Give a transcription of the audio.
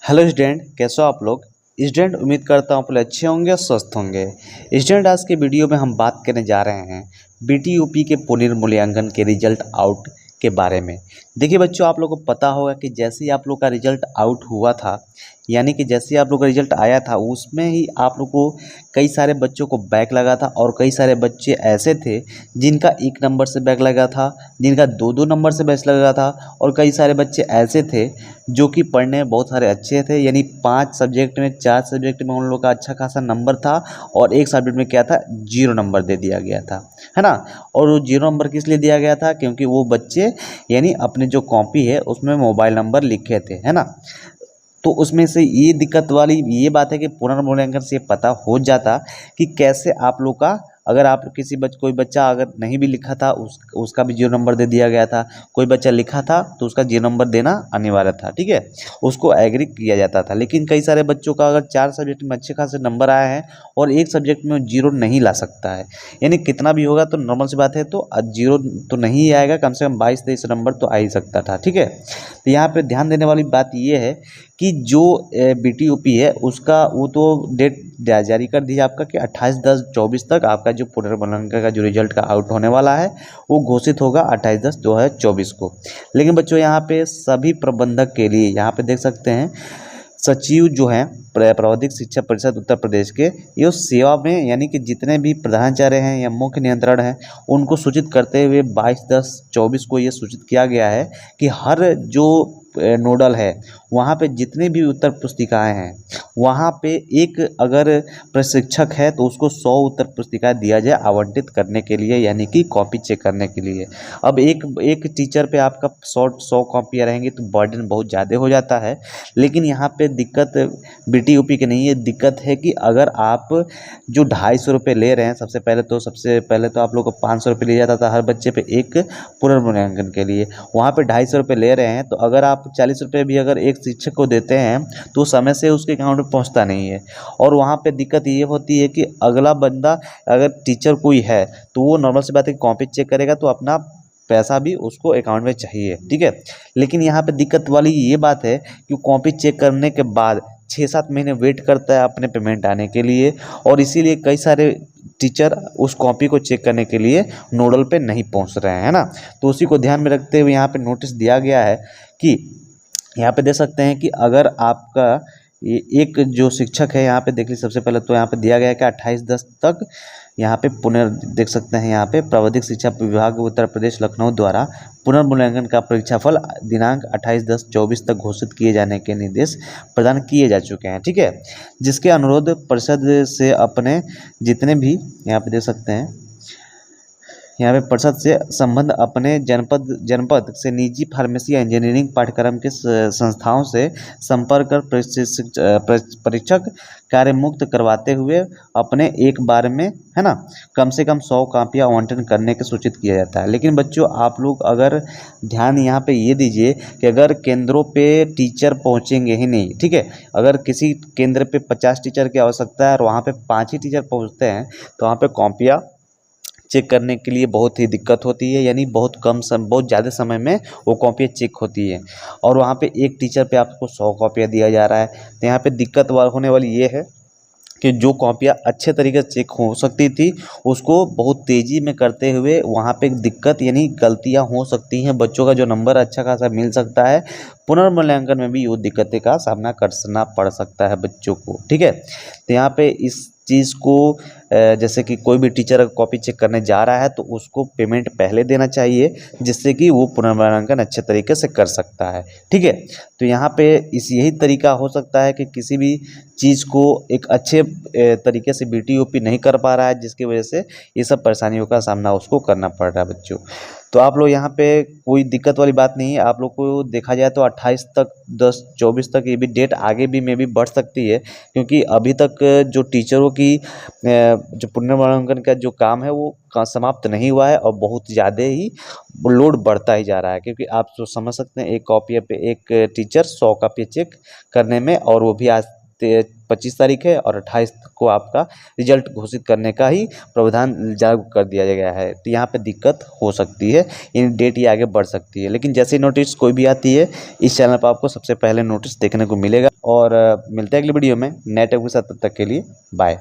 Hello student, कैसे हो आप लोग। स्टूडेंट, उम्मीद करता हूँ आप लोग अच्छे होंगे, स्वस्थ होंगे। स्टूडेंट, आज के वीडियो में हम बात करने जा रहे हैं बीटीयूपी के पुनर्मूल्यांकन के रिजल्ट आउट के बारे में। देखिए बच्चों, आप लोगों को पता होगा कि जैसे ही आप लोग का रिजल्ट आउट हुआ था, यानी कि जैसे ही आप लोग का रिजल्ट आया था, उसमें ही आप लोग को कई सारे बच्चों को बैक लगा था और कई सारे बच्चे ऐसे थे जिनका 1 नंबर से बैक लगा था, जिनका 2-2 नंबर से बैक लगा था, और कई सारे बच्चे ऐसे थे जो कि पढ़ने में बहुत सारे अच्छे थे। यानी 5 सब्जेक्ट में 4 सब्जेक्ट में उन लोगों का अच्छा खासा नंबर था और एक सब्जेक्ट में क्या था, 0 नंबर दे दिया गया था, है ना। और वो 0 नंबर किस लिए दिया गया था, क्योंकि वो बच्चे यानी अपने जो कॉपी है उसमें मोबाइल नंबर लिखे थे, है ना। तो उसमें से ये दिक्कत वाली ये बात है कि पुनर्मूल्यांकन से पता हो जाता कि कैसे आप लोग का, अगर आप किसी कोई बच्चा अगर नहीं भी लिखा था उसका भी 0 नंबर दे दिया गया था, कोई बच्चा लिखा था तो उसका 0 नंबर देना अनिवार्य था, ठीक है, उसको एग्री किया जाता था। लेकिन कई सारे बच्चों का अगर 4 सब्जेक्ट में अच्छे खासे नंबर आए हैं और एक सब्जेक्ट में 0 नहीं ला सकता है, यानी कितना भी होगा तो नॉर्मल सी बात है, तो 0 तो नहीं आएगा, कम से कम 22-23 नंबर तो आ ही सकता था, ठीक है। तो यहाँ पे ध्यान देने वाली बात ये है कि जो बीटीयूपी है उसका वो तो डेट जारी कर दी है आपका कि 28/10/24 तक आपका जो पुनर्मूल्यांकन का जो रिजल्ट का आउट होने वाला है वो घोषित होगा 28/10/2024 को। लेकिन बच्चों, यहाँ पे सभी प्रबंधक के लिए यहाँ पे देख सकते हैं सचिव जो हैं प्रावधिक शिक्षा परिषद उत्तर प्रदेश के, ये सेवा में यानी कि जितने भी प्रधानाचार्य हैं या मुख्य नियंत्रण हैं उनको सूचित करते हुए 22/10/24 को ये सूचित किया गया है कि हर जो नोडल है वहाँ पे जितने भी उत्तर पुस्तिकाएं हैं वहाँ पे एक अगर प्रशिक्षक है तो उसको 100 उत्तर पुस्तिकाएं दिया जाए आवंटित करने के लिए, यानी कि कॉपी चेक करने के लिए। अब एक एक टीचर पे आपका 100 कॉपियाँ रहेंगी तो बर्डन बहुत ज़्यादा हो जाता है। लेकिन यहाँ पे दिक्कत बीटीयूपी की नहीं है, दिक्कत है कि अगर आप जो 250 रुपये ले रहे हैं, सबसे पहले तो आप लोग को 500 रुपये लिया जाता था हर बच्चे पे एक पुनर्मूल्यांकन के लिए, वहाँ पे 250 रुपये ले रहे हैं। तो अगर आप 40 रुपये भी अगर एक शिक्षक को देते हैं तो समय से उसके अकाउंट में पहुँचता नहीं है। और वहाँ पे दिक्कत ये होती है कि अगला बंदा अगर टीचर कोई है तो वो नॉर्मल सी बात है कॉपी चेक करेगा तो अपना पैसा भी उसको अकाउंट में चाहिए, ठीक है। लेकिन यहाँ पे दिक्कत वाली ये बात है कि कॉपी चेक करने के बाद 6-7 महीने वेट करता है अपने पेमेंट आने के लिए, और इसीलिए कई सारे टीचर उस कॉपी को चेक करने के लिए नोडल पे नहीं पहुंच रहे हैं, है ना। तो उसी को ध्यान में रखते हुए यहाँ पे नोटिस दिया गया है कि यहाँ पे देख सकते हैं कि अगर आपका ये एक जो शिक्षक है, यहाँ पे देख लीजिए, सबसे पहले तो यहाँ पे दिया गया है कि 28/10 तक यहाँ पे देख सकते हैं यहाँ पे प्रावधिक शिक्षा विभाग उत्तर प्रदेश लखनऊ द्वारा पुनर्मूल्यांकन का परीक्षाफल दिनांक 28/10/24 तक घोषित किए जाने के निर्देश प्रदान किए जा चुके हैं, ठीक है। जिसके अनुरोध परिषद से अपने जितने भी यहाँ पे देख सकते हैं, यहाँ पे परिषद से संबंध अपने जनपद से निजी फार्मेसी या इंजीनियरिंग पाठ्यक्रम के संस्थाओं से संपर्क कर परीक्षक कार्य मुक्त करवाते हुए अपने एक बार में, है ना, कम से कम 100 कापियाँ आवंटन करने के सूचित किया जाता है। लेकिन बच्चों, आप लोग अगर ध्यान यहाँ पे ये दीजिए कि अगर केंद्रों पे टीचर पहुँचेंगे ही नहीं, ठीक है, अगर किसी केंद्र पे 50 टीचर की आवश्यकता है और वहाँ पे 5 ही टीचर पहुँचते हैं तो वहाँ पे कॉपियाँ चेक करने के लिए बहुत ही दिक्कत होती है, यानी बहुत ज़्यादा समय में वो कॉपियाँ चेक होती है और वहाँ पे एक टीचर पे आपको 100 कॉपियाँ दिया जा रहा है। तो यहाँ पे दिक्कत होने वाली ये है कि जो कॉपियाँ अच्छे तरीके से चेक हो सकती थी उसको बहुत तेज़ी में करते हुए वहाँ पे दिक्कत यानी गलतियाँ हो सकती हैं, बच्चों का जो नंबर अच्छा खासा मिल सकता है, पुनर्मूल्यांकन में भी वो दिक्कतें का सामना करना पड़ सकता है बच्चों को, ठीक है। तो यहाँ पे इस चीज़ को जैसे कि कोई भी टीचर अगर कॉपी चेक करने जा रहा है तो उसको पेमेंट पहले देना चाहिए, जिससे कि वो पुनर्मूल्यांकन अच्छे तरीके से कर सकता है, ठीक है। तो यहाँ पे यही तरीका हो सकता है कि किसी भी चीज़ को एक अच्छे तरीके से बीटीयूपी नहीं कर पा रहा है, जिसकी वजह से ये सब परेशानियों का सामना उसको करना पड़ रहा है बच्चों। तो आप लोग यहाँ पे कोई दिक्कत वाली बात नहीं है, आप लोग को देखा जाए तो 28 तक 10-24 तक ये भी डेट आगे भी में भी बढ़ सकती है, क्योंकि अभी तक जो टीचरों की जो पुनर्मूल्यांकन का जो काम है वो समाप्त नहीं हुआ है और बहुत ज़्यादा ही लोड बढ़ता ही जा रहा है, क्योंकि आप तो समझ सकते हैं एक कॉपी पे एक टीचर 100 कॉपी चेक करने में, और वो भी आज 25 तारीख है और 28 को आपका रिजल्ट घोषित करने का ही प्रावधान जारी कर दिया गया है। तो यहाँ पे दिक्कत हो सकती है, इन डेट ये आगे बढ़ सकती है, लेकिन जैसे नोटिस कोई भी आती है इस चैनल पर आपको सबसे पहले नोटिस देखने को मिलेगा। और मिलते हैं अगली वीडियो में नए टॉपिक के साथ, तब तक के लिए बाय।